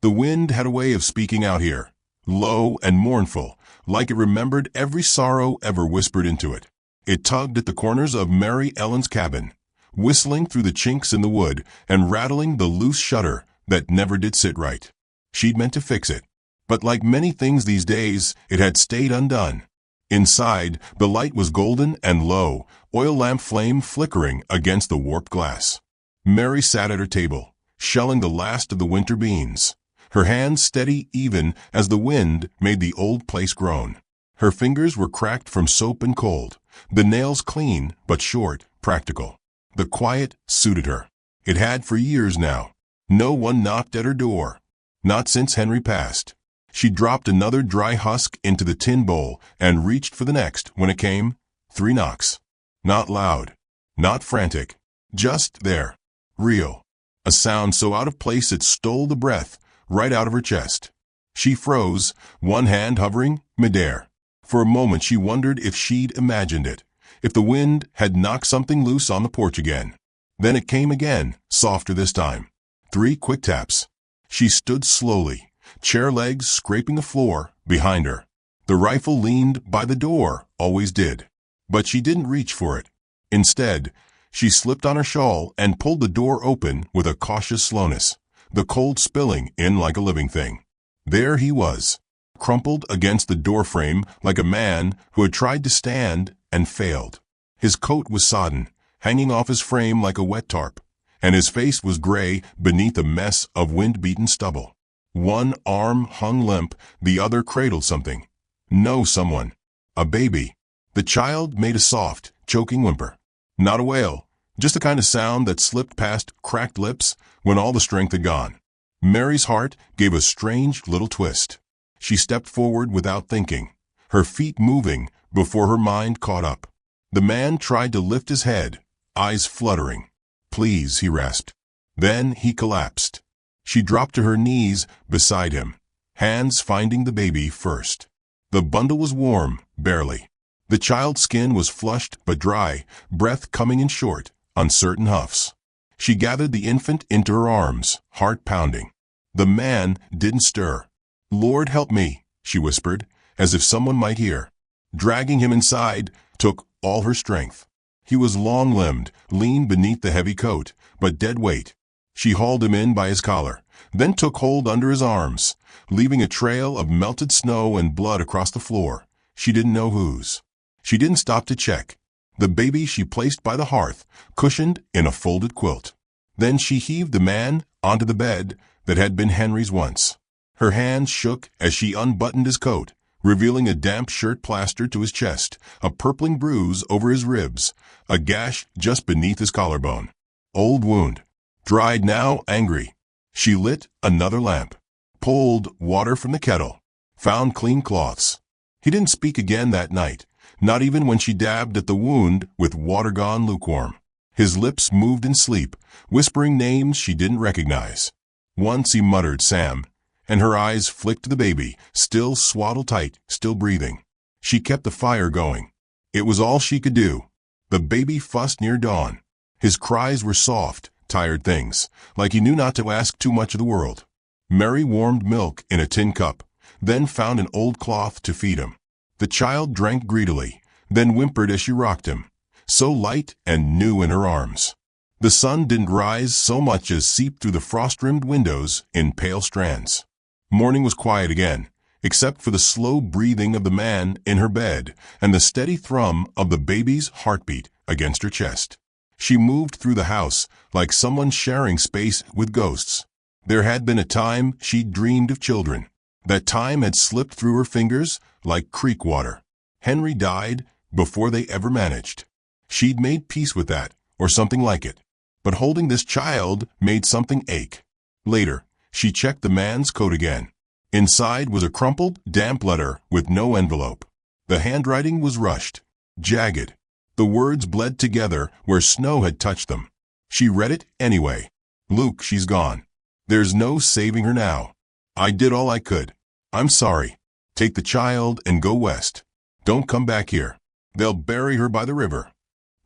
The wind had a way of speaking out here, low and mournful, like it remembered every sorrow ever whispered into it. It tugged at the corners of Mary Ellen's cabin, whistling through the chinks in the wood and rattling the loose shutter that never did sit right. She'd meant to fix it, but like many things these days, it had stayed undone. Inside, the light was golden and low, oil lamp flame flickering against the warped glass. Mary sat at her table, shelling the last of the winter beans, her hands steady even as the wind made the old place groan. Her fingers were cracked from soap and cold, the nails clean but short, practical. The quiet suited her. It had for years now. No one knocked at her door. Not since Henry passed. She dropped another dry husk into the tin bowl and reached for the next when it came. 3 knocks. Not loud. Not frantic. Just there. Real. A sound so out of place it stole the breath right out of her chest. She froze, one hand hovering midair. For a moment she wondered if she'd imagined it, if the wind had knocked something loose on the porch again. Then it came again, softer this time. 3 quick taps. She stood slowly, chair legs scraping the floor behind her. The rifle leaned by the door, always did. But she didn't reach for it. Instead, she slipped on her shawl and pulled the door open with a cautious slowness, the cold spilling in like a living thing. There he was, crumpled against the doorframe like a man who had tried to stand and failed. His coat was sodden, hanging off his frame like a wet tarp, and his face was gray beneath a mess of wind-beaten stubble. One arm hung limp, the other cradled something. No someone. A baby. The child made a soft, choking whimper. Not a wail, just the kind of sound that slipped past cracked lips when all the strength had gone. Mary's heart gave a strange little twist. She stepped forward without thinking, her feet moving before her mind caught up. The man tried to lift his head, eyes fluttering. "Please," he rasped. Then he collapsed. She dropped to her knees beside him, hands finding the baby first. The bundle was warm, barely. The child's skin was flushed but dry, breath coming in short, uncertain huffs. She gathered the infant into her arms, heart pounding. The man didn't stir. "Lord help me," she whispered, as if someone might hear. Dragging him inside took all her strength. He was long-limbed, lean beneath the heavy coat, but dead weight. She hauled him in by his collar, then took hold under his arms, leaving a trail of melted snow and blood across the floor. She didn't know whose. She didn't stop to check. The baby she placed by the hearth, cushioned in a folded quilt. Then she heaved the man onto the bed that had been Henry's once. Her hands shook as she unbuttoned his coat, revealing a damp shirt plastered to his chest, a purpling bruise over his ribs, a gash just beneath his collarbone. Old wound. Dried now, angry. She lit another lamp, pulled water from the kettle, found clean cloths. He didn't speak again that night, not even when she dabbed at the wound with water gone lukewarm. His lips moved in sleep, whispering names she didn't recognize. Once he muttered Sam, and her eyes flicked to the baby, still swaddled tight, still breathing. She kept the fire going. It was all she could do. The baby fussed near dawn. His cries were soft, tired things, like he knew not to ask too much of the world. Mary warmed milk in a tin cup, then found an old cloth to feed him. The child drank greedily, then whimpered as she rocked him, so light and new in her arms. The sun didn't rise so much as seep through the frost-rimmed windows in pale strands. Morning was quiet again, except for the slow breathing of the man in her bed and the steady thrum of the baby's heartbeat against her chest. She moved through the house like someone sharing space with ghosts. There had been a time she'd dreamed of children. That time had slipped through her fingers like creek water. Henry died before they ever managed. She'd made peace with that, or something like it. But holding this child made something ache. Later, she checked the man's coat again. Inside was a crumpled, damp letter with no envelope. The handwriting was rushed, jagged. The words bled together where snow had touched them. She read it anyway. "Luke, she's gone. There's no saving her now. I did all I could. I'm sorry. Take the child and go west. Don't come back here. They'll bury her by the river."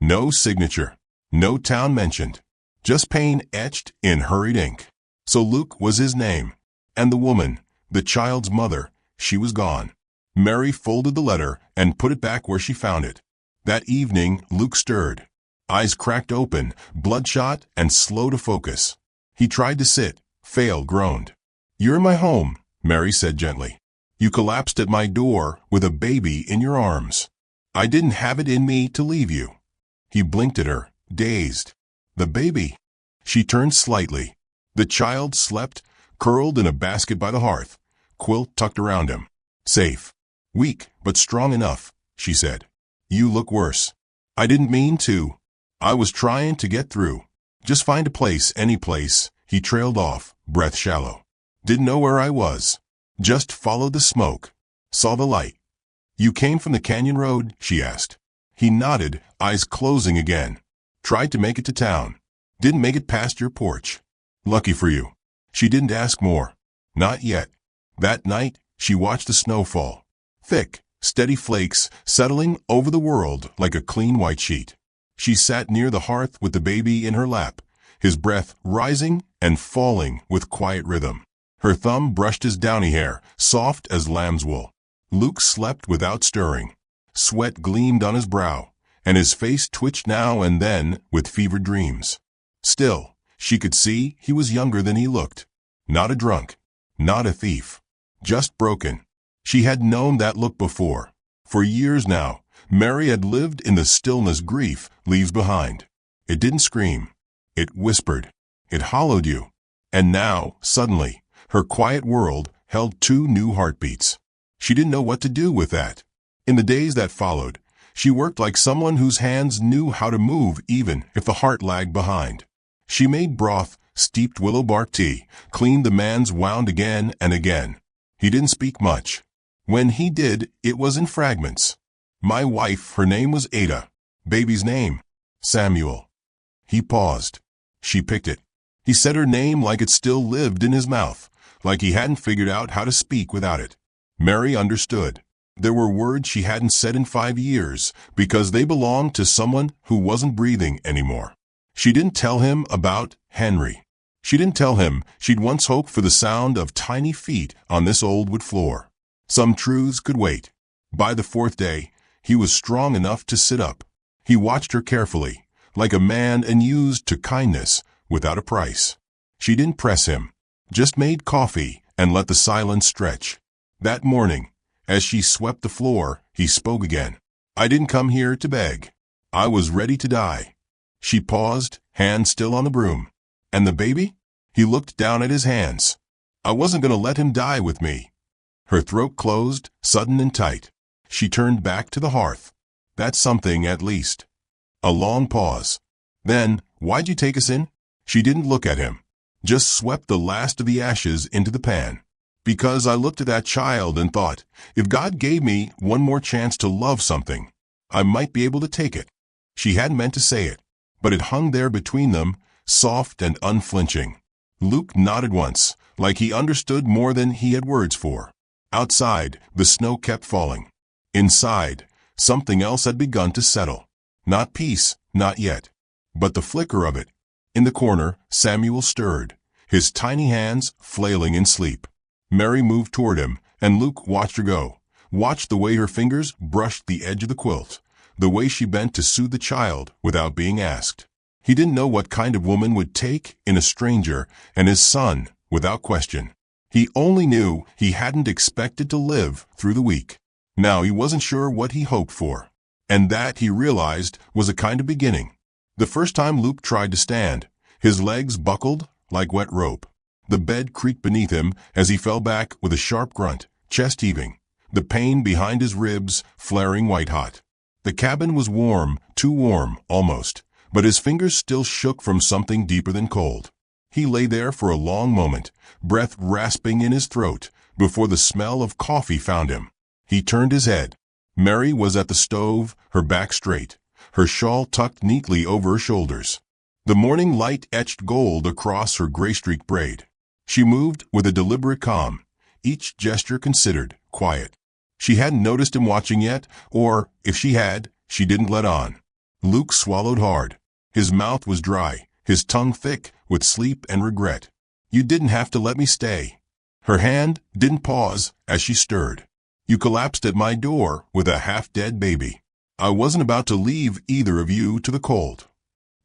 No signature. No town mentioned. Just pain etched in hurried ink. So Luke was his name. And the woman, the child's mother, she was gone. Mary folded the letter and put it back where she found it. That evening, Luke stirred. Eyes cracked open, bloodshot and slow to focus. He tried to sit, failed, groaned. "You're in my home," Mary said gently. "You collapsed at my door with a baby in your arms. I didn't have it in me to leave you." He blinked at her, dazed. "The baby?" She turned slightly. The child slept, curled in a basket by the hearth, quilt tucked around him. "Safe. Weak, but strong enough," she said. "You look worse." "I didn't mean to. I was trying to get through. Just find a place, any place." He trailed off, breath shallow. "Didn't know where I was. Just followed the smoke. Saw the light." "You came from the canyon road?" she asked. He nodded, eyes closing again. "Tried to make it to town. Didn't make it past your porch." "Lucky for you." She didn't ask more. Not yet. That night, she watched the snow fall. Thick, steady flakes settling over the world like a clean white sheet. She sat near the hearth with the baby in her lap, his breath rising and falling with quiet rhythm. Her thumb brushed his downy hair, soft as lamb's wool. Luke slept without stirring. Sweat gleamed on his brow, and his face twitched now and then with fevered dreams. Still, she could see he was younger than he looked. Not a drunk, not a thief, just broken. She had known that look before. For years now, Mary had lived in the stillness grief leaves behind. It didn't scream. It whispered. It hollowed you. And now, suddenly, her quiet world held two new heartbeats. She didn't know what to do with that. In the days that followed, she worked like someone whose hands knew how to move even if the heart lagged behind. She made broth, steeped willow bark tea, cleaned the man's wound again and again. He didn't speak much. When he did, it was in fragments. "My wife, her name was Ada. Baby's name, Samuel." He paused. She picked it. He said her name like it still lived in his mouth, like he hadn't figured out how to speak without it. Mary understood. There were words she hadn't said in 5 years because they belonged to someone who wasn't breathing anymore. She didn't tell him about Henry. She didn't tell him she'd once hoped for the sound of tiny feet on this old wood floor. Some truths could wait. By the 4th day, he was strong enough to sit up. He watched her carefully, like a man unused to kindness without a price. She didn't press him, just made coffee and let the silence stretch. That morning, as she swept the floor, he spoke again. "I didn't come here to beg. I was ready to die." She paused, hand still on the broom. "And the baby?" He looked down at his hands. "I wasn't going to let him die with me." Her throat closed, sudden and tight. She turned back to the hearth. "That's something, at least." A long pause. Then, "Why'd you take us in?" She didn't look at him, just swept the last of the ashes into the pan. "Because I looked at that child and thought, if God gave me one more chance to love something, I might be able to take it." She hadn't meant to say it, but it hung there between them, soft and unflinching. Luke nodded once, like he understood more than he had words for. Outside, the snow kept falling. Inside, something else had begun to settle. Not peace, not yet, but the flicker of it. In the corner, Samuel stirred, his tiny hands flailing in sleep. Mary moved toward him, and Luke watched her go, watched the way her fingers brushed the edge of the quilt, the way she bent to soothe the child without being asked. He didn't know what kind of woman would take in a stranger and his son without question. He only knew he hadn't expected to live through the week. Now he wasn't sure what he hoped for, and that, he realized, was a kind of beginning. The first time Luke tried to stand, his legs buckled like wet rope. The bed creaked beneath him as he fell back with a sharp grunt, chest heaving, the pain behind his ribs flaring white-hot. The cabin was warm, too warm, almost, but his fingers still shook from something deeper than cold. He lay there for a long moment, breath rasping in his throat, before the smell of coffee found him. He turned his head. Mary was at the stove, her back straight, her shawl tucked neatly over her shoulders. The morning light etched gold across her gray-streaked braid. She moved with a deliberate calm, each gesture considered, quiet. She hadn't noticed him watching yet, or, if she had, she didn't let on. Luke swallowed hard. His mouth was dry, his tongue thick with sleep and regret. "You didn't have to let me stay." Her hand didn't pause as she stirred. You collapsed at my door with a half-dead baby. I wasn't about to leave either of you to the cold.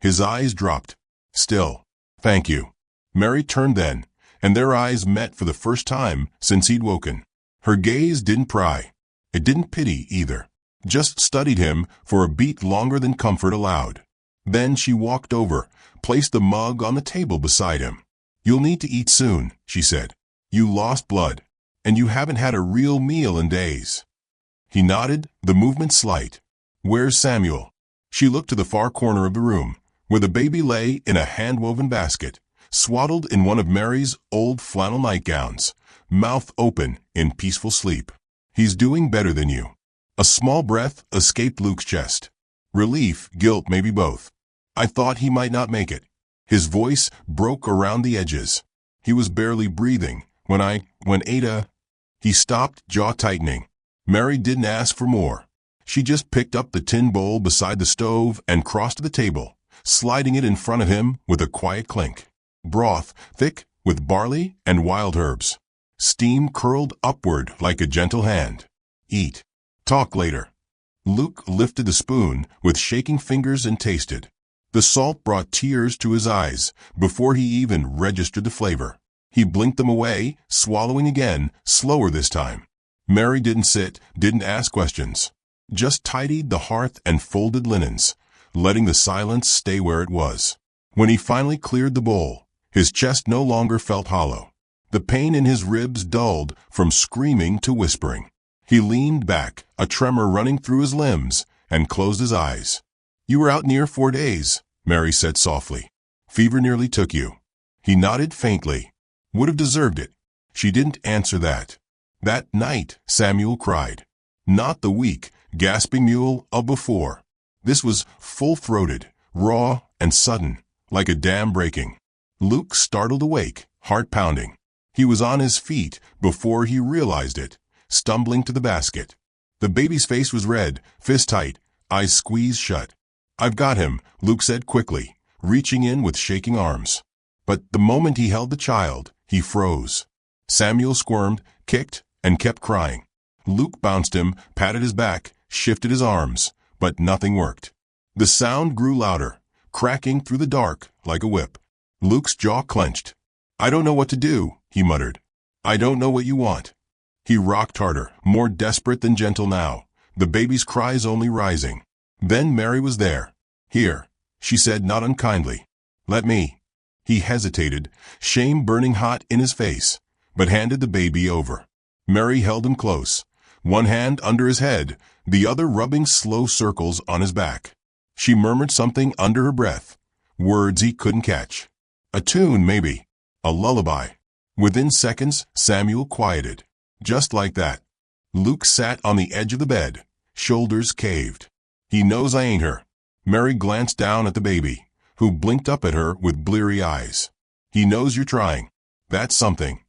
His eyes dropped. Still, thank you. Mary turned then, and their eyes met for the first time since he'd woken. Her gaze didn't pry. It didn't pity either. Just studied him for a beat longer than comfort allowed. Then she walked over, placed the mug on the table beside him. You'll need to eat soon, she said. You lost blood, and you haven't had a real meal in days. He nodded, the movement slight. Where's Samuel? She looked to the far corner of the room, where the baby lay in a hand-woven basket, swaddled in one of Mary's old flannel nightgowns, mouth open in peaceful sleep. He's doing better than you. A small breath escaped Luke's chest. Relief, guilt, maybe both. I thought he might not make it. His voice broke around the edges. He was barely breathing when Ada... He stopped, jaw tightening. Mary didn't ask for more. She just picked up the tin bowl beside the stove and crossed to the table, sliding it in front of him with a quiet clink. Broth, thick with barley and wild herbs. Steam curled upward like a gentle hand. Eat. Talk later. Luke lifted the spoon with shaking fingers and tasted. The salt brought tears to his eyes before he even registered the flavor. He blinked them away, swallowing again, slower this time. Mary didn't sit, didn't ask questions. Just tidied the hearth and folded linens, letting the silence stay where it was. When he finally cleared the bowl, his chest no longer felt hollow. The pain in his ribs dulled from screaming to whispering. He leaned back, a tremor running through his limbs, and closed his eyes. You were out near 4 days, Mary said softly. Fever nearly took you. He nodded faintly. Would have deserved it. She didn't answer that. That night, Samuel cried. Not the weak, gasping mule of before. This was full-throated, raw, and sudden, like a dam breaking. Luke startled awake, heart pounding. He was on his feet before he realized it, stumbling to the basket. The baby's face was red, fist tight, eyes squeezed shut. I've got him, Luke said quickly, reaching in with shaking arms. But the moment he held the child, he froze. Samuel squirmed, kicked, and kept crying. Luke bounced him, patted his back, shifted his arms, but nothing worked. The sound grew louder, cracking through the dark like a whip. Luke's jaw clenched. I don't know what to do, he muttered. I don't know what you want. He rocked harder, more desperate than gentle now, the baby's cries only rising. Then Mary was there. Here, she said not unkindly. Let me. He hesitated, shame burning hot in his face, but handed the baby over. Mary held him close, one hand under his head, the other rubbing slow circles on his back. She murmured something under her breath, words he couldn't catch. A tune, maybe. A lullaby. Within seconds, Samuel quieted. Just like that. Luke sat on the edge of the bed, shoulders caved. He knows I ain't her. Mary glanced down at the baby, who blinked up at her with bleary eyes. He knows you're trying. That's something.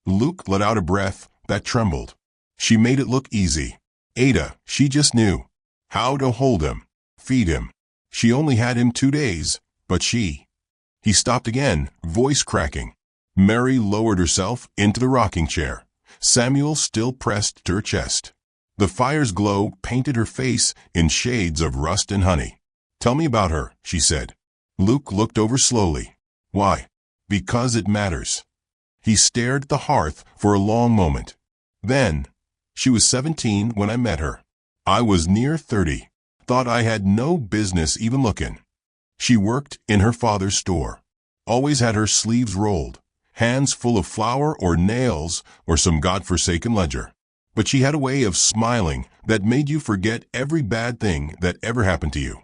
Luke let out a breath that trembled. She made it look easy. Ada, she just knew how to hold him, feed him. She only had him 2 days, but she... He stopped again, voice cracking. Mary lowered herself into the rocking chair. Samuel still pressed to her chest. The fire's glow painted her face in shades of rust and honey. Tell me about her, she said. Luke looked over slowly. Why? Because it matters. He stared at the hearth for a long moment. Then, she was 17 when I met her. I was near 30. Thought I had no business even looking. She worked in her father's store. Always had her sleeves rolled, hands full of flour or nails or some godforsaken ledger. But she had a way of smiling that made you forget every bad thing that ever happened to you.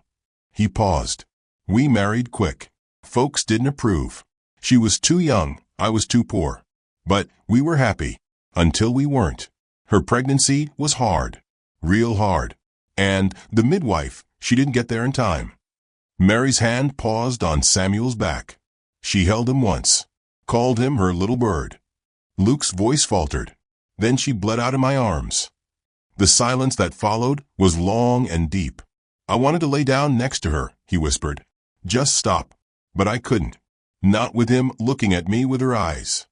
He paused. We married quick. Folks didn't approve. She was too young, I was too poor. But we were happy. Until we weren't. Her pregnancy was hard. Real hard. And the midwife, she didn't get there in time. Mary's hand paused on Samuel's back. She held him once. Called him her little bird. Luke's voice faltered. Then she bled out in my arms. The silence that followed was long and deep. I wanted to lay down next to her, he whispered. Just stop. But I couldn't. Not with him looking at me with her eyes.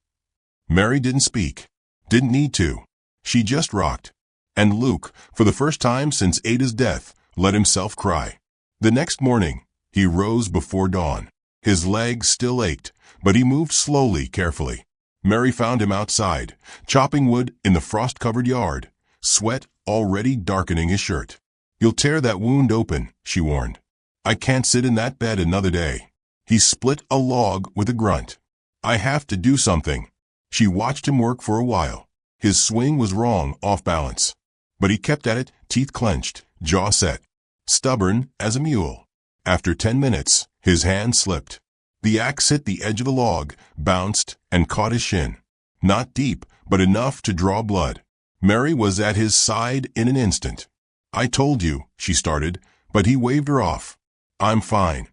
Mary didn't speak. Didn't need to. She just rocked. And Luke, for the first time since Ada's death, let himself cry. The next morning, he rose before dawn. His legs still ached, but he moved slowly, carefully. Mary found him outside, chopping wood in the frost-covered yard, sweat already darkening his shirt. "You'll tear that wound open," she warned. "I can't sit in that bed another day." He split a log with a grunt. "I have to do something." She watched him work for a while. His swing was wrong, off balance. But he kept at it, teeth clenched, jaw set. Stubborn as a mule. After 10 minutes, his hand slipped. The axe hit the edge of the log, bounced, and caught his shin. Not deep, but enough to draw blood. Mary was at his side in an instant. "I told you," she started, but he waved her off. "I'm fine."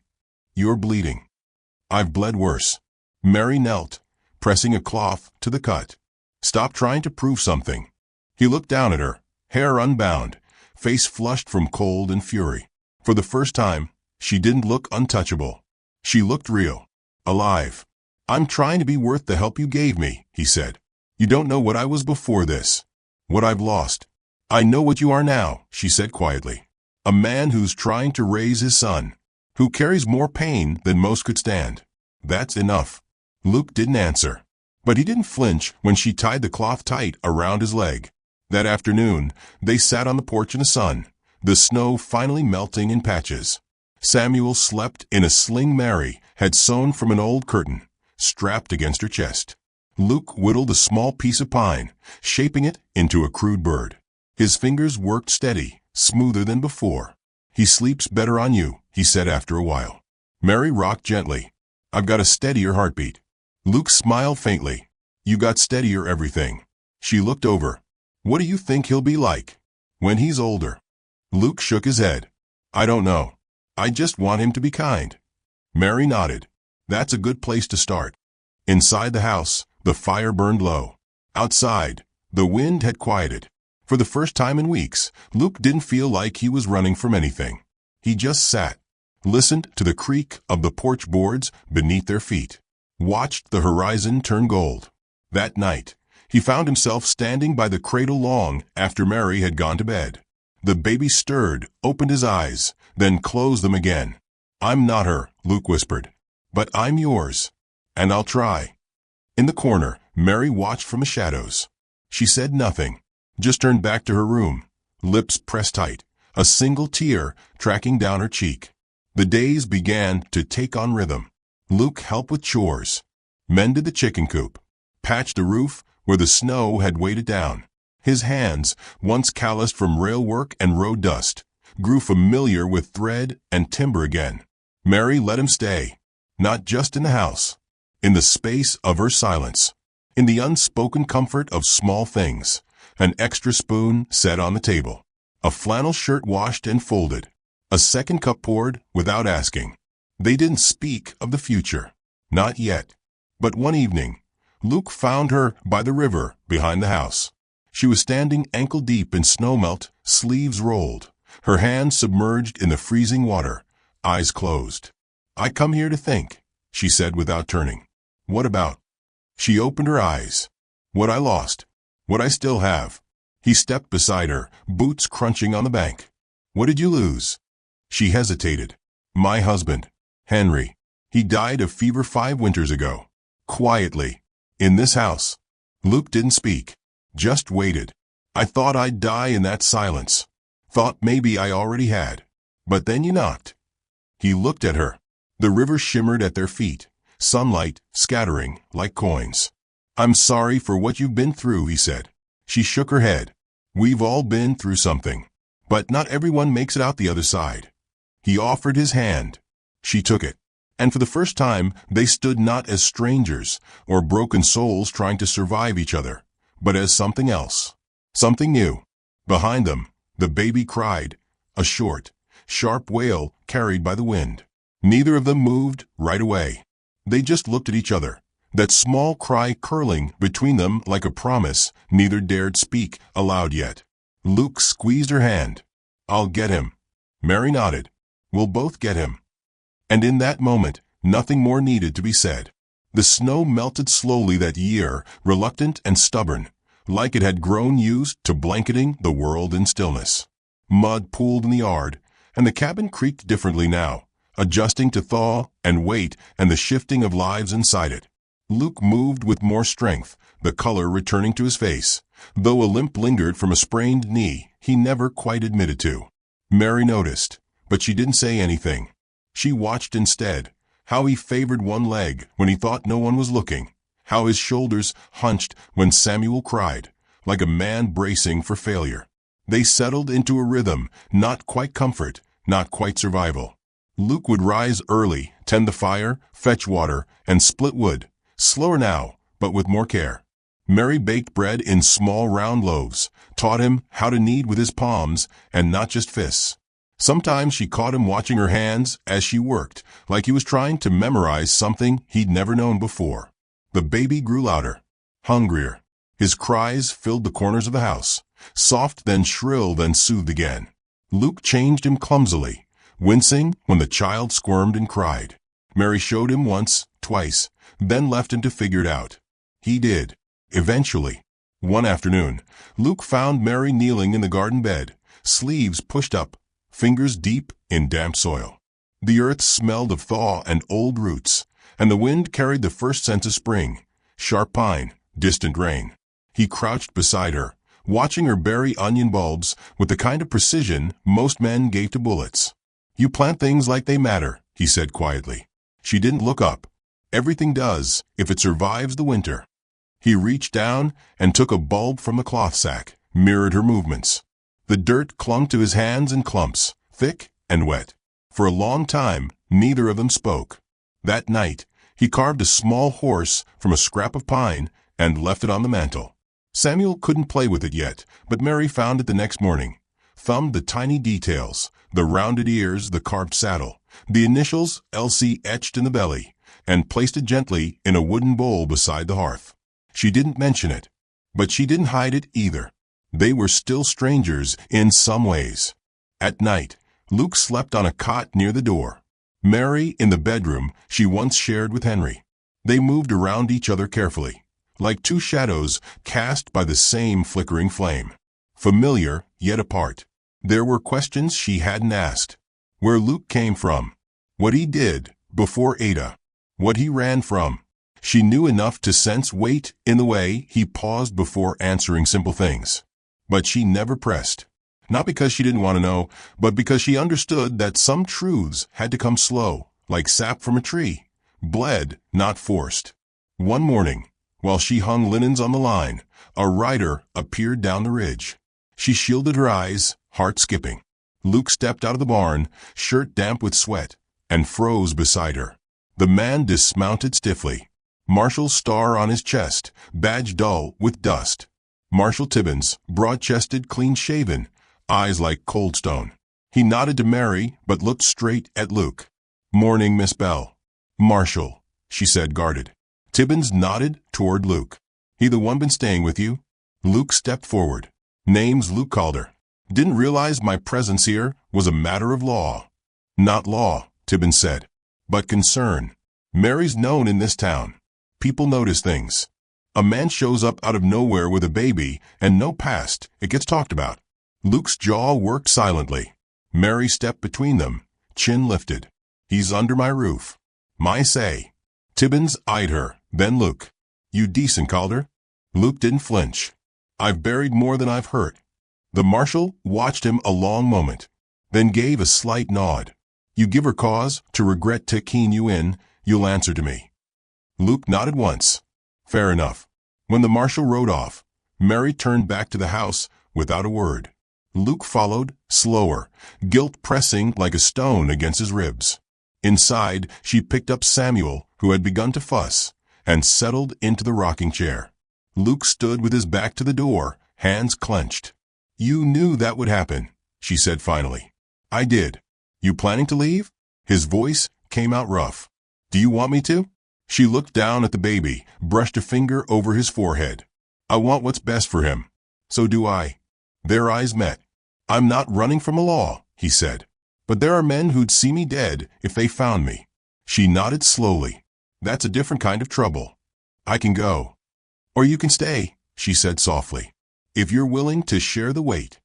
"You're bleeding." "I've bled worse." Mary knelt, pressing a cloth to the cut. "Stop trying to prove something." He looked down at her, hair unbound, face flushed from cold and fury. For the first time, she didn't look untouchable. She looked real, alive. "I'm trying to be worth the help you gave me," he said. "You don't know what I was before this. What I've lost." "I know what you are now," she said quietly. "A man who's trying to raise his son, who carries more pain than most could stand. That's enough." Luke didn't answer, but he didn't flinch when she tied the cloth tight around his leg. That afternoon, they sat on the porch in the sun, the snow finally melting in patches. Samuel slept in a sling Mary had sewn from an old curtain, strapped against her chest. Luke whittled a small piece of pine, shaping it into a crude bird. His fingers worked steady, smoother than before. "He sleeps better on you," he said after a while. Mary rocked gently. "I've got a steadier heartbeat." Luke smiled faintly. "You got steadier everything." She looked over. "What do you think he'll be like when he's older?" Luke shook his head. "I don't know. I just want him to be kind." Mary nodded. "That's a good place to start." Inside the house, the fire burned low. Outside, the wind had quieted. For the first time in weeks, Luke didn't feel like he was running from anything. He just sat, listened to the creak of the porch boards beneath their feet, watched the horizon turn gold. That night, he found himself standing by the cradle long after Mary had gone to bed. The baby stirred, opened his eyes, then closed them again. "I'm not her," Luke whispered. "But I'm yours. And I'll try." In the corner, Mary watched from the shadows. She said nothing, just turned back to her room, lips pressed tight, a single tear tracking down her cheek. The days began to take on rhythm. Luke helped with chores, mended the chicken coop, patched the roof where the snow had weighed it down. His hands, once calloused from rail work and road dust, grew familiar with thread and timber again. Mary let him stay, not just in the house, in the space of her silence, in the unspoken comfort of small things, an extra spoon set on the table, a flannel shirt washed and folded, a second cup poured without asking. They didn't speak of the future, not yet. But one evening, Luke found her by the river behind the house. She was standing ankle-deep in snowmelt, sleeves rolled, her hands submerged in the freezing water, eyes closed. "I come here to think," she said without turning. "What about?" She opened her eyes. "What I lost. What I still have." He stepped beside her, boots crunching on the bank. "What did you lose?" She hesitated. "My husband, Henry. He died of fever 5 winters ago. Quietly. In this house." Luke didn't speak. Just waited. "I thought I'd die in that silence. Thought maybe I already had. But then you knocked." He looked at her. The river shimmered at their feet, sunlight scattering like coins. "I'm sorry for what you've been through," he said. She shook her head. "We've all been through something. But not everyone makes it out the other side." He offered his hand. She took it. And for the first time, they stood not as strangers or broken souls trying to survive each other, but as something else, something new. Behind them, the baby cried, a short, sharp wail carried by the wind. Neither of them moved right away. They just looked at each other, that small cry curling between them like a promise neither dared speak aloud yet. Luke squeezed her hand. "I'll get him." Mary nodded. "We'll both get him." And in that moment, nothing more needed to be said. The snow melted slowly that year, reluctant and stubborn, like it had grown used to blanketing the world in stillness. Mud pooled in the yard, and the cabin creaked differently now, adjusting to thaw and weight and the shifting of lives inside it. Luke moved with more strength, the color returning to his face, though a limp lingered from a sprained knee he never quite admitted to. Mary noticed, but she didn't say anything. She watched instead, how he favored one leg when he thought no one was looking, how his shoulders hunched when Samuel cried, like a man bracing for failure. They settled into a rhythm, not quite comfort, not quite survival. Luke would rise early, tend the fire, fetch water, and split wood, slower now, but with more care. Mary baked bread in small round loaves, taught him how to knead with his palms and not just fists. Sometimes she caught him watching her hands as she worked, like he was trying to memorize something he'd never known before. The baby grew louder, hungrier. His cries filled the corners of the house, soft then shrill then soothed again. Luke changed him clumsily, wincing when the child squirmed and cried. Mary showed him once, twice, then left him to figure it out. He did, eventually. One afternoon, Luke found Mary kneeling in the garden bed, sleeves pushed up, fingers deep in damp soil. The earth smelled of thaw and old roots, and the wind carried the first sense of spring, sharp pine, distant rain. He crouched beside her, watching her bury onion bulbs with the kind of precision most men gave to bullets. "You plant things like they matter," he said quietly. She didn't look up. "Everything does, if it survives the winter." He reached down and took a bulb from the cloth sack, mirrored her movements. The dirt clung to his hands in clumps, thick and wet. For a long time, neither of them spoke. That night, he carved a small horse from a scrap of pine and left it on the mantel. Samuel couldn't play with it yet, but Mary found it the next morning, thumbed the tiny details, the rounded ears, the carved saddle, the initials LC etched in the belly, and placed it gently in a wooden bowl beside the hearth. She didn't mention it, but she didn't hide it either. They were still strangers in some ways. At night, Luke slept on a cot near the door. Mary in the bedroom she once shared with Henry. They moved around each other carefully, like two shadows cast by the same flickering flame. Familiar, yet apart. There were questions she hadn't asked. Where Luke came from. What he did before Ada. What he ran from. She knew enough to sense weight in the way he paused before answering simple things. But she never pressed. Not because she didn't want to know, but because she understood that some truths had to come slow, like sap from a tree. Bled, not forced. One morning, while she hung linens on the line, a rider appeared down the ridge. She shielded her eyes, heart skipping. Luke stepped out of the barn, shirt damp with sweat, and froze beside her. The man dismounted stiffly. Marshall's star on his chest, badge dull with dust. Marshall Tibbins, broad-chested, clean-shaven, eyes like cold stone. He nodded to Mary, but looked straight at Luke. "Morning, Miss Bell." "Marshall," she said, guarded. Tibbins nodded toward Luke. "He the one been staying with you?" Luke stepped forward. "Name's Luke Calder. Didn't realize my presence here was a matter of law." "Not law," Tibbins said, "but concern. Mary's known in this town. People notice things. A man shows up out of nowhere with a baby and no past, it gets talked about." Luke's jaw worked silently. Mary stepped between them, chin lifted. "He's under my roof. My say." Tibbins eyed her, then Luke. "You decent, Calder?" Luke didn't flinch. "I've buried more than I've hurt." The marshal watched him a long moment, then gave a slight nod. "You give her cause to regret to keen you in, you'll answer to me." Luke nodded once. "Fair enough." When the marshal rode off, Mary turned back to the house without a word. Luke followed, slower, guilt pressing like a stone against his ribs. Inside, she picked up Samuel, who had begun to fuss, and settled into the rocking chair. Luke stood with his back to the door, hands clenched. "You knew that would happen," she said finally. "I did. You planning to leave?" His voice came out rough. "Do you want me to?" She looked down at the baby, brushed a finger over his forehead. "I want what's best for him." "So do I." Their eyes met. "I'm not running from a law," he said. "But there are men who'd see me dead if they found me." She nodded slowly. That's a different kind of trouble. I can go. Or you can stay, she said softly, if you're willing to share the weight.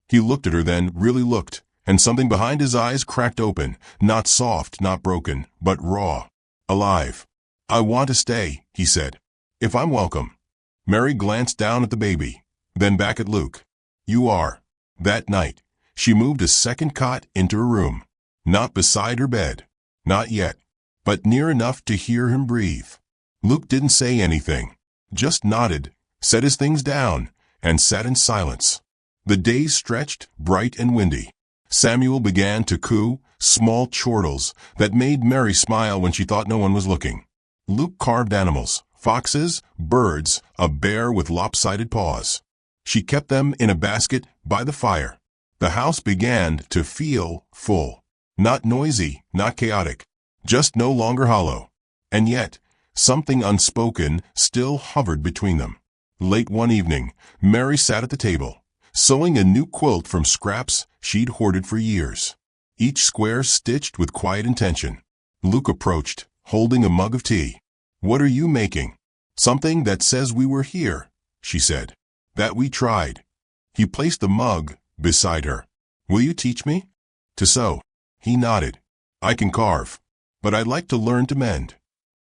He looked at her then, really looked, and something behind his eyes cracked open, not soft, not broken, but raw, alive. I want to stay, he said, if I'm welcome. Mary glanced down at the baby, then back at Luke. You are. That night, she moved a second cot into her room. Not beside her bed. Not yet. But near enough to hear him breathe. Luke didn't say anything. Just nodded, set his things down, and sat in silence. The days stretched, bright and windy. Samuel began to coo, small chortles that made Mary smile when she thought no one was looking. Luke carved animals, foxes, birds, a bear with lopsided paws. She kept them in a basket by the fire. The house began to feel full. Not noisy, not chaotic, just no longer hollow. And yet, something unspoken still hovered between them. Late one evening, Mary sat at the table, sewing a new quilt from scraps she'd hoarded for years, each square stitched with quiet intention. Luke approached, holding a mug of tea. What are you making? Something that says we were here, she said. That we tried. He placed the mug beside her. Will you teach me? To sew. He nodded. I can carve, but I'd like to learn to mend.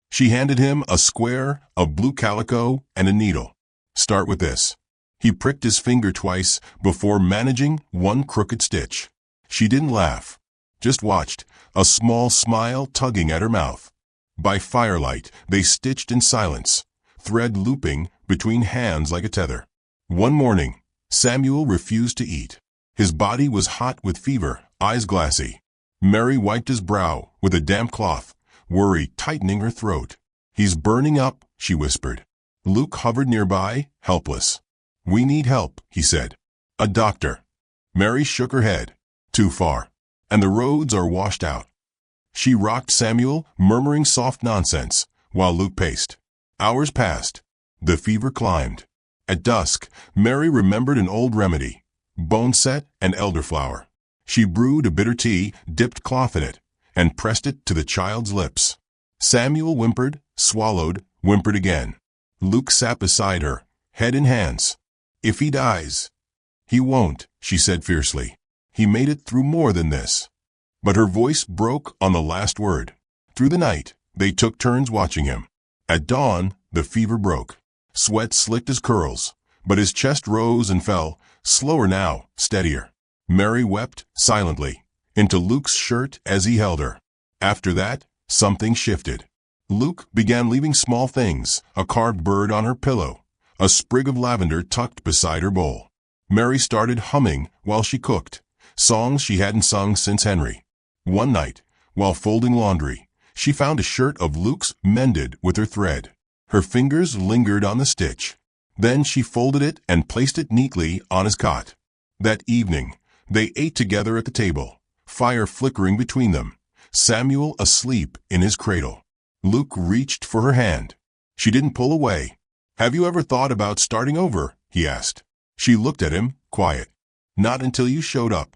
She handed him a square of blue calico and a needle. Start with this. He pricked his finger twice before managing one crooked stitch. She didn't laugh, just watched, a small smile tugging at her mouth. By firelight, they stitched in silence, thread looping between hands like a tether. One morning, Samuel refused to eat. His body was hot with fever, eyes glassy. Mary wiped his brow with a damp cloth, worry tightening her throat. He's burning up, she whispered. Luke hovered nearby, helpless. We need help, he said. A doctor. Mary shook her head. Too far. And the roads are washed out. She rocked Samuel, murmuring soft nonsense, while Luke paced. Hours passed. The fever climbed. At dusk, Mary remembered an old remedy, boneset and elderflower. She brewed a bitter tea, dipped cloth in it, and pressed it to the child's lips. Samuel whimpered, swallowed, whimpered again. Luke sat beside her, head in hands. If he dies. He won't, she said fiercely. He made it through more than this. But her voice broke on the last word. Through the night, they took turns watching him. At dawn, the fever broke. Sweat slicked his curls, but his chest rose and fell, slower now, steadier. Mary wept, silently, into Luke's shirt as he held her. After that, something shifted. Luke began leaving small things, a carved bird on her pillow, a sprig of lavender tucked beside her bowl. Mary started humming while she cooked, songs she hadn't sung since Henry. One night, while folding laundry, she found a shirt of Luke's mended with her thread. Her fingers lingered on the stitch. Then she folded it and placed it neatly on his cot. That evening, they ate together at the table, fire flickering between them, Samuel asleep in his cradle. Luke reached for her hand. She didn't pull away. Have you ever thought about starting over? He asked. She looked at him, quiet. Not until you showed up.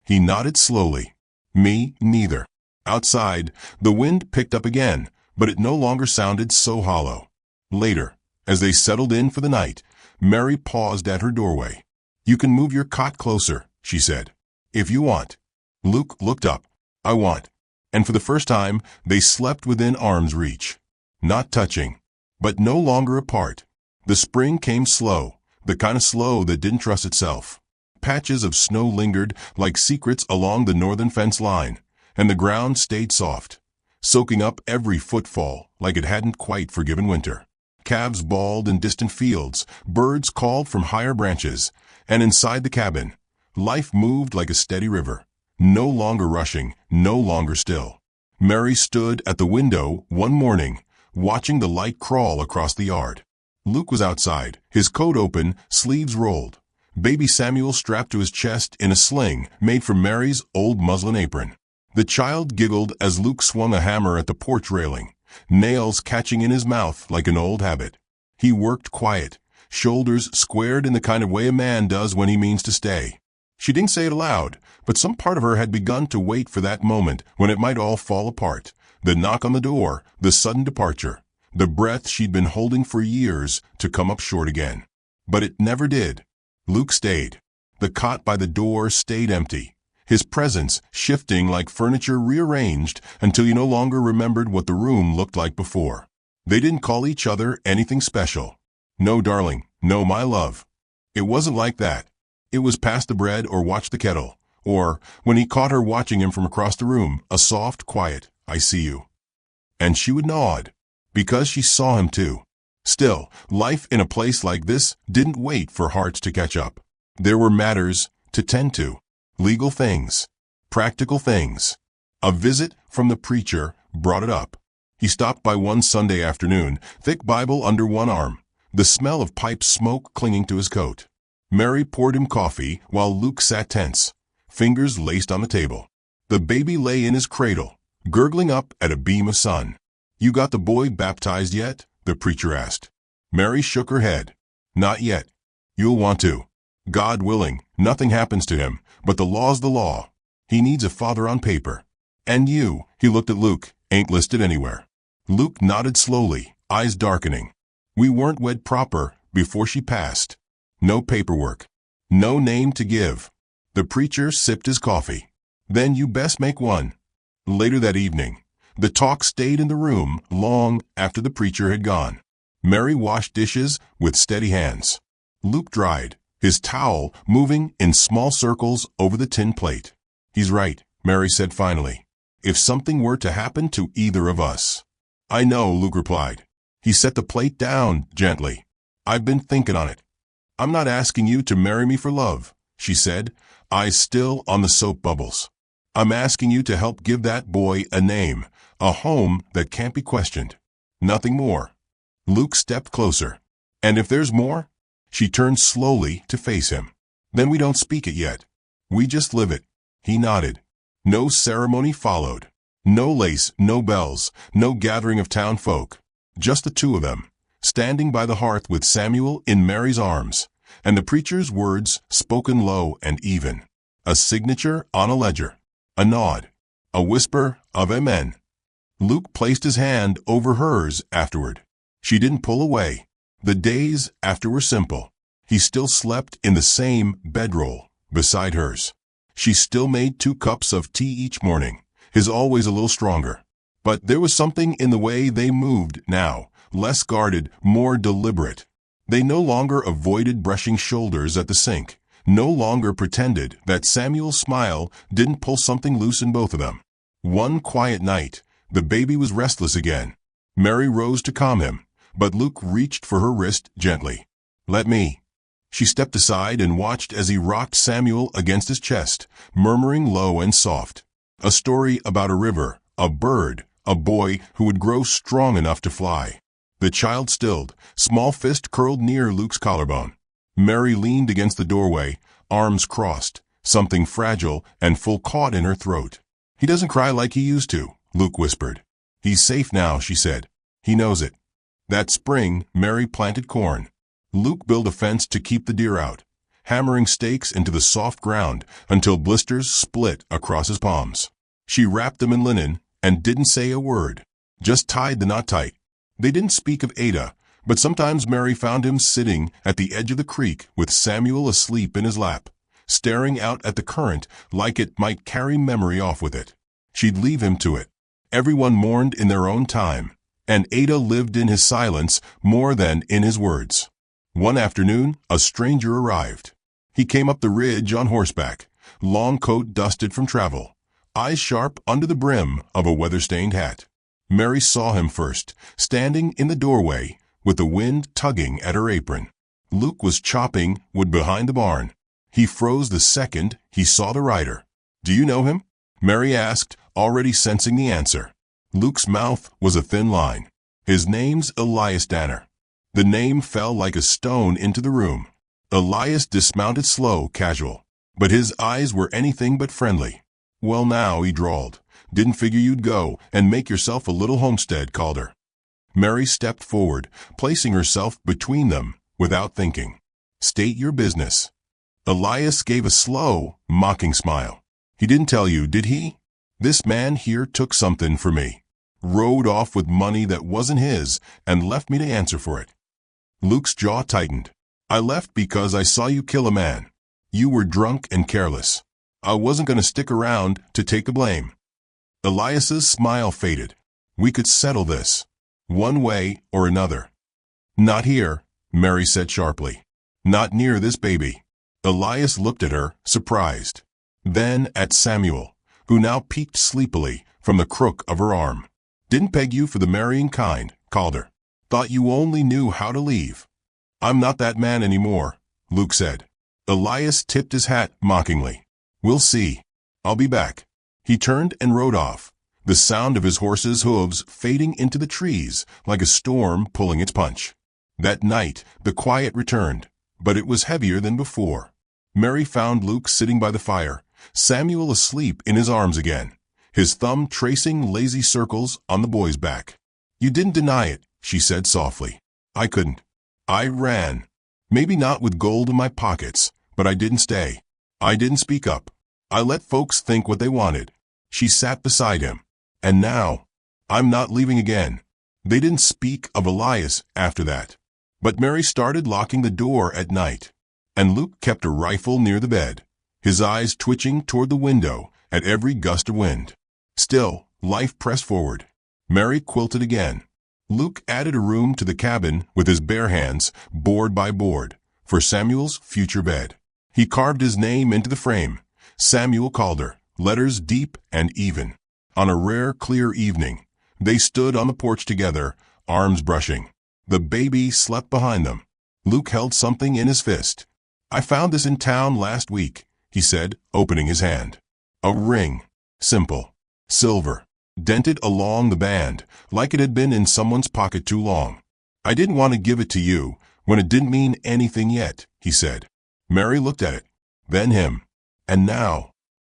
He nodded slowly. Me, neither. Outside, the wind picked up again, but it no longer sounded so hollow. Later, as they settled in for the night, Mary paused at her doorway. You can move your cot closer, she said. If you want. Luke looked up. I want. And for the first time, they slept within arm's reach. Not touching, but no longer apart. The spring came slow, the kind of slow that didn't trust itself. Patches of snow lingered like secrets along the northern fence line, and the ground stayed soft, soaking up every footfall like it hadn't quite forgiven winter. Calves bawled in distant fields, birds called from higher branches, and inside the cabin, life moved like a steady river, no longer rushing, no longer still. Mary stood at the window one morning, watching the light crawl across the yard. Luke was outside, his coat open, sleeves rolled. Baby Samuel strapped to his chest in a sling made from Mary's old muslin apron. The child giggled as Luke swung a hammer at the porch railing, nails catching in his mouth like an old habit. He worked quiet, shoulders squared in the kind of way a man does when he means to stay. She didn't say it aloud, but some part of her had begun to wait for that moment when it might all fall apart. The knock on the door, the sudden departure, the breath she'd been holding for years to come up short again. But it never did. Luke stayed. The cot by the door stayed empty, his presence shifting like furniture rearranged until you no longer remembered what the room looked like before. They didn't call each other anything special. No, darling, no, my love. It wasn't like that. It was pass the bread or watch the kettle, or, when he caught her watching him from across the room, a soft, quiet, I see you. And she would nod, because she saw him too. Still, life in a place like this didn't wait for hearts to catch up. There were matters to tend to, legal things, practical things. A visit from the preacher brought it up. He stopped by one Sunday afternoon, thick Bible under one arm, the smell of pipe smoke clinging to his coat. Mary poured him coffee while Luke sat tense, fingers laced on the table. The baby lay in his cradle, gurgling up at a beam of sun. "You got the boy baptized yet?" the preacher asked. Mary shook her head. "Not yet. You'll want to. God willing, nothing happens to him, but the law's the law. He needs a father on paper. And you," he looked at Luke, "ain't listed anywhere." Luke nodded slowly, eyes darkening. "We weren't wed proper before she passed. No paperwork. No name to give." The preacher sipped his coffee. "Then you best make one." Later that evening, the talk stayed in the room long after the preacher had gone. Mary washed dishes with steady hands. Luke dried, his towel moving in small circles over the tin plate. "He's right," Mary said finally. "If something were to happen to either of us." "I know," Luke replied. He set the plate down gently. "I've been thinking on it. I'm not asking you to marry me for love," she said, eyes still on the soap bubbles. "I'm asking you to help give that boy a name, a home that can't be questioned. Nothing more." Luke stepped closer. "And if there's more?" She turned slowly to face him. "Then we don't speak it yet. We just live it." He nodded. No ceremony followed. No lace, no bells, no gathering of town folk. Just the two of them, standing by the hearth with Samuel in Mary's arms, and the preacher's words spoken low and even. A signature on a ledger. A nod. A whisper of amen. Luke placed his hand over hers afterward. She didn't pull away. The days after were simple. He still slept in the same bedroll beside hers. She still made 2 cups of tea each morning, his always a little stronger. But there was something in the way they moved now, less guarded, more deliberate. They no longer avoided brushing shoulders at the sink, no longer pretended that Samuel's smile didn't pull something loose in both of them. One quiet night, the baby was restless again. Mary rose to calm him, but Luke reached for her wrist gently. "Let me." She stepped aside and watched as he rocked Samuel against his chest, murmuring low and soft. A story about a river, a bird, a boy who would grow strong enough to fly. The child stilled, small fist curled near Luke's collarbone. Mary leaned against the doorway, arms crossed, something fragile and full caught in her throat. "He doesn't cry like he used to," Luke whispered. "He's safe now," she said. "He knows it." That spring, Mary planted corn. Luke built a fence to keep the deer out, hammering stakes into the soft ground until blisters split across his palms. She wrapped them in linen and didn't say a word, just tied the knot tight. They didn't speak of Ada, but sometimes Mary found him sitting at the edge of the creek with Samuel asleep in his lap, staring out at the current like it might carry memory off with it. She'd leave him to it. Everyone mourned in their own time, and Ada lived in his silence more than in his words. One afternoon, a stranger arrived. He came up the ridge on horseback, long coat dusted from travel, eyes sharp under the brim of a weather-stained hat. Mary saw him first, standing in the doorway with the wind tugging at her apron. Luke was chopping wood behind the barn. He froze the second he saw the rider. "Do you know him?" Mary asked, already sensing the answer. Luke's mouth was a thin line. "His name's Elias Danner." The name fell like a stone into the room. Elias dismounted slow, casual, but his eyes were anything but friendly. "Well now," he drawled. "Didn't figure you'd go and make yourself a little homestead," called her. Mary stepped forward, placing herself between them without thinking. "State your business." Elias gave a slow, mocking smile. He didn't tell you, did he? This man here took something for me. Rode off with money that wasn't his and left me to answer for it. Luke's jaw tightened. I left because I saw you kill a man. You were drunk and careless. I wasn't going to stick around to take the blame. Elias's smile faded. We could settle this. One way or another. Not here, Mary said sharply. Not near this baby. Elias looked at her, surprised. Then at Samuel, who now peeked sleepily from the crook of her arm. Didn't peg you for the marrying kind, Calder. Thought you only knew how to leave. I'm not that man anymore, Luke said. Elias tipped his hat mockingly. We'll see. I'll be back. He turned and rode off, the sound of his horse's hooves fading into the trees like a storm pulling its punch. That night, the quiet returned, but it was heavier than before. Mary found Luke sitting by the fire, Samuel asleep in his arms again, his thumb tracing lazy circles on the boy's back. You didn't deny it, she said softly. I couldn't. I ran. Maybe not with gold in my pockets, but I didn't stay. I didn't speak up. I let folks think what they wanted. She sat beside him. And now, I'm not leaving again. They didn't speak of Elias after that. But Mary started locking the door at night, and Luke kept a rifle near the bed, his eyes twitching toward the window at every gust of wind. Still, life pressed forward. Mary quilted again. Luke added a room to the cabin with his bare hands, board by board, for Samuel's future bed. He carved his name into the frame, Samuel Calder, letters deep and even. On a rare, clear evening, they stood on the porch together, arms brushing. The baby slept behind them. Luke held something in his fist. I found this in town last week, he said, opening his hand. A ring. Simple. Silver. Dented along the band, like it had been in someone's pocket too long. I didn't want to give it to you when it didn't mean anything yet, he said. Mary looked at it. Then him. And now.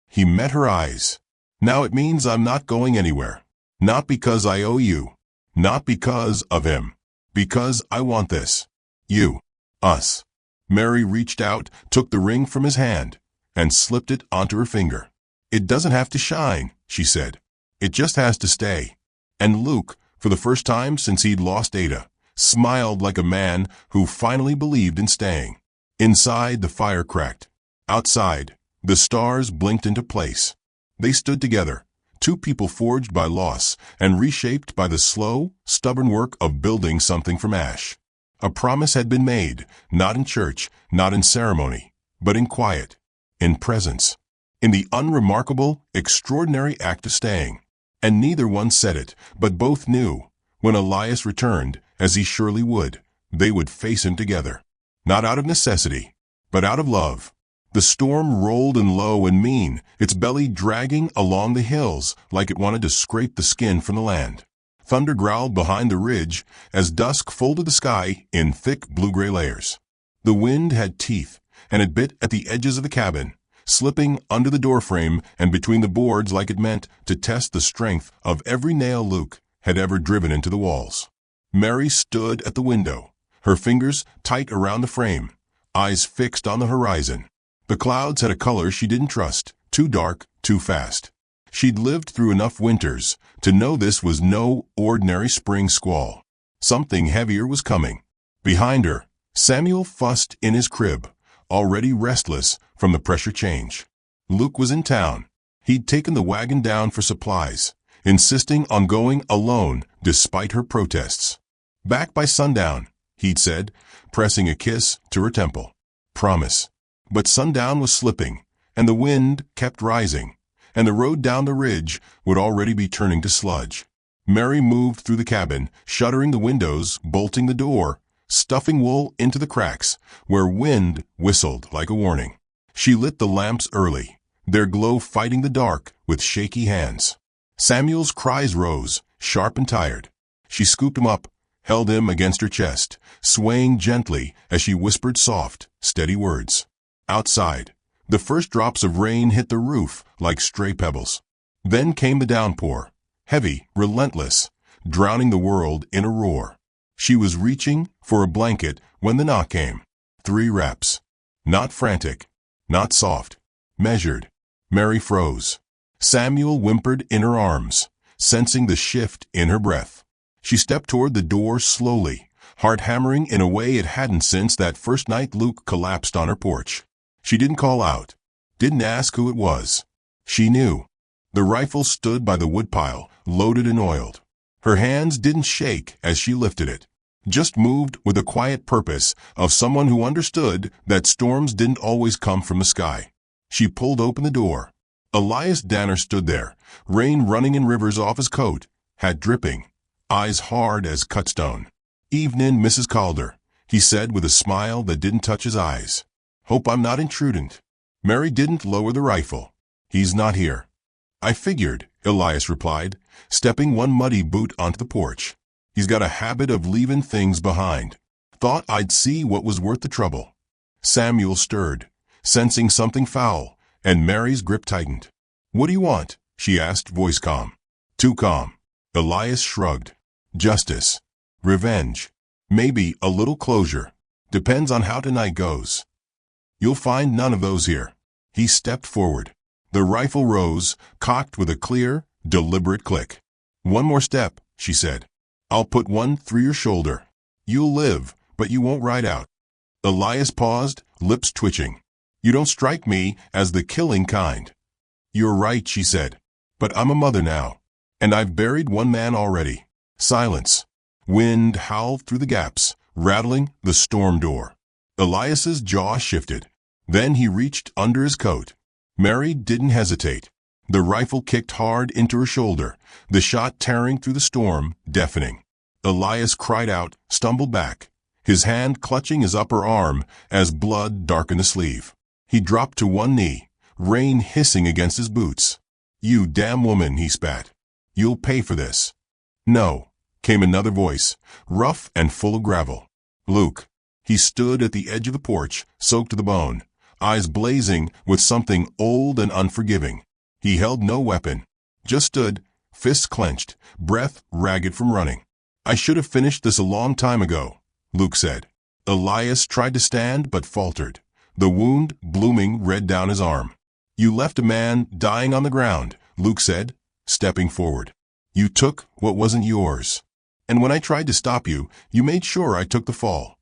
He met her eyes. Now it means I'm not going anywhere. Not because I owe you. Not because of him. Because I want this. You. Us. Mary reached out, took the ring from his hand, and slipped it onto her finger. It doesn't have to shine, she said. It just has to stay. And Luke, for the first time since he'd lost Ada, smiled like a man who finally believed in staying. Inside, the fire cracked. Outside, the stars blinked into place. They stood together, two people forged by loss and reshaped by the slow, stubborn work of building something from ash. A promise had been made, not in church, not in ceremony, but in quiet, in presence, in the unremarkable, extraordinary act of staying. And neither one said it, but both knew, when Elias returned, as he surely would, they would face him together. Not out of necessity, but out of love. The storm rolled in low and mean, its belly dragging along the hills like it wanted to scrape the skin from the land. Thunder growled behind the ridge as dusk folded the sky in thick blue-gray layers. The wind had teeth, and it bit at the edges of the cabin, slipping under the doorframe and between the boards like it meant to test the strength of every nail Luke had ever driven into the walls. Mary stood at the window, her fingers tight around the frame, eyes fixed on the horizon. The clouds had a color she didn't trust, too dark, too fast. She'd lived through enough winters to know this was no ordinary spring squall. Something heavier was coming. Behind her, Samuel fussed in his crib, already restless from the pressure change. Luke was in town. He'd taken the wagon down for supplies, insisting on going alone despite her protests. Back by sundown, he'd said, pressing a kiss to her temple. Promise. But sundown was slipping, and the wind kept rising, and the road down the ridge would already be turning to sludge. Mary moved through the cabin, shuttering the windows, bolting the door, stuffing wool into the cracks, where wind whistled like a warning. She lit the lamps early, their glow fighting the dark with shaky hands. Samuel's cries rose, sharp and tired. She scooped him up, held him against her chest, swaying gently as she whispered soft, steady words. Outside, the first drops of rain hit the roof like stray pebbles. Then came the downpour, heavy, relentless, drowning the world in a roar. She was reaching for a blanket when the knock came. 3 raps. Not frantic, not soft. Measured. Mary froze. Samuel whimpered in her arms, sensing the shift in her breath. She stepped toward the door slowly, heart hammering in a way it hadn't since that first night Luke collapsed on her porch. She didn't call out, didn't ask who it was. She knew. The rifle stood by the woodpile, loaded and oiled. Her hands didn't shake as she lifted it, just moved with the quiet purpose of someone who understood that storms didn't always come from the sky. She pulled open the door. Elias Danner stood there, rain running in rivers off his coat, hat dripping, eyes hard as cut stone. "Evenin', Mrs. Calder," he said with a smile that didn't touch his eyes. "Hope I'm not intrudent." Mary didn't lower the rifle. "He's not here." "I figured," Elias replied, stepping one muddy boot onto the porch. "He's got a habit of leaving things behind. Thought I'd see what was worth the trouble." Samuel stirred, sensing something foul, and Mary's grip tightened. "What do you want?" she asked, voice calm. Too calm. Elias shrugged. "Justice. Revenge. Maybe a little closure. Depends on how tonight goes." "You'll find none of those here." He stepped forward. The rifle rose, cocked with a clear, deliberate click. "One more step," she said. "I'll put one through your shoulder. You'll live, but you won't ride out." Elias paused, lips twitching. "You don't strike me as the killing kind." "You're right," she said. "But I'm a mother now, and I've buried one man already." Silence. Wind howled through the gaps, rattling the storm door. Elias's jaw shifted. Then he reached under his coat. Mary didn't hesitate. The rifle kicked hard into her shoulder, the shot tearing through the storm, deafening. Elias cried out, stumbled back, his hand clutching his upper arm as blood darkened the sleeve. He dropped to one knee, rain hissing against his boots. "You damn woman," he spat. "You'll pay for this." "No," came another voice, rough and full of gravel. "Luke." He stood at the edge of the porch, soaked to the bone, eyes blazing with something old and unforgiving. He held no weapon, just stood, fists clenched, breath ragged from running. "I should have finished this a long time ago," Luke said. Elias tried to stand but faltered, the wound blooming red down his arm. "You left a man dying on the ground," Luke said, stepping forward. "You took what wasn't yours. And when I tried to stop you, you made sure I took the fall."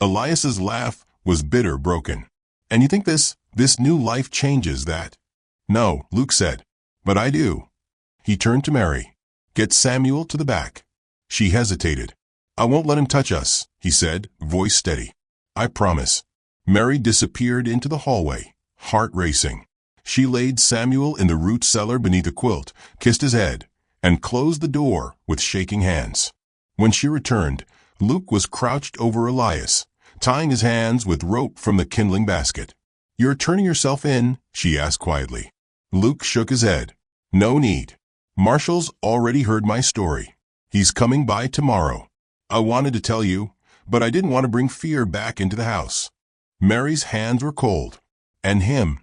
Elias's laugh was bitter, broken. "And you think this new life changes that?" "No," Luke said. "But I do." He turned to Mary. "Get Samuel to the back." She hesitated. "I won't let him touch us," he said, voice steady. "I promise." Mary disappeared into the hallway, heart racing. She laid Samuel in the root cellar beneath a quilt, kissed his head, and closed the door with shaking hands. When she returned, Luke was crouched over Elias, tying his hands with rope from the kindling basket. "You're turning yourself in?" she asked quietly. Luke shook his head. "No need. Marshall's already heard my story. He's coming by tomorrow. I wanted to tell you, but I didn't want to bring fear back into the house." Mary's hands were cold. "And him?"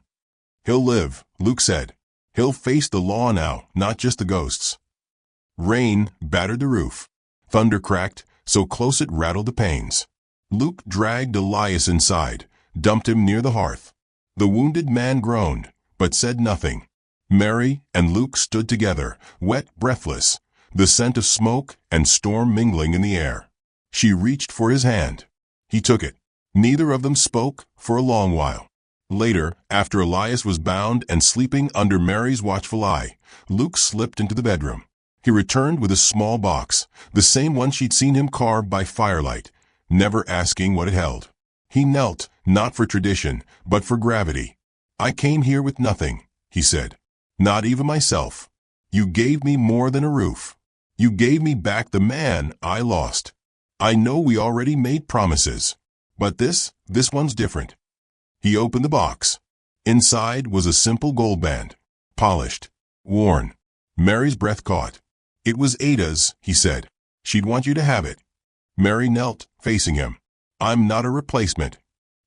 "He'll live," Luke said. "He'll face the law now, not just the ghosts." Rain battered the roof. Thunder cracked, so close it rattled the panes. Luke dragged Elias inside, dumped him near the hearth. The wounded man groaned, but said nothing. Mary and Luke stood together, wet, breathless, the scent of smoke and storm mingling in the air. She reached for his hand. He took it. Neither of them spoke for a long while. Later, after Elias was bound and sleeping under Mary's watchful eye, Luke slipped into the bedroom. He returned with a small box, the same one she'd seen him carve by firelight, never asking what it held. He knelt, not for tradition, but for gravity. "I came here with nothing," he said. "Not even myself. You gave me more than a roof. You gave me back the man I lost. I know we already made promises, but this one's different." He opened the box. Inside was a simple gold band, polished, worn. Mary's breath caught. "It was Ada's," he said. "She'd want you to have it." Mary knelt, facing him. "I'm not a replacement."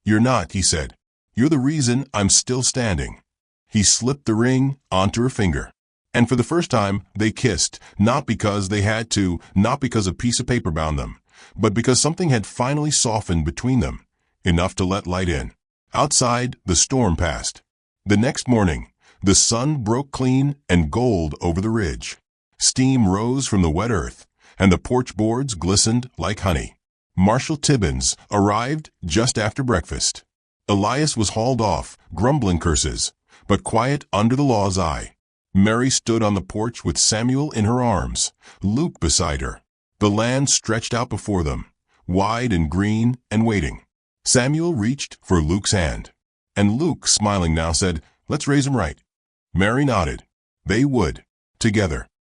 "You're not," he said. "You're the reason I'm still standing." He slipped the ring onto her finger. And for the first time, they kissed, not because they had to, not because a piece of paper bound them, but because something had finally softened between them, enough to let light in. Outside, the storm passed. The next morning, the sun broke clean and gold over the ridge. Steam rose from the wet earth, and the porch boards glistened like honey. Marshal Tibbins arrived just after breakfast. Elias was hauled off, grumbling curses, but quiet under the law's eye. Mary stood on the porch with Samuel in her arms, Luke beside her. The land stretched out before them, wide and green and waiting. Samuel reached for Luke's hand, and Luke, smiling now, said, "Let's raise him right." Mary nodded. They would, together.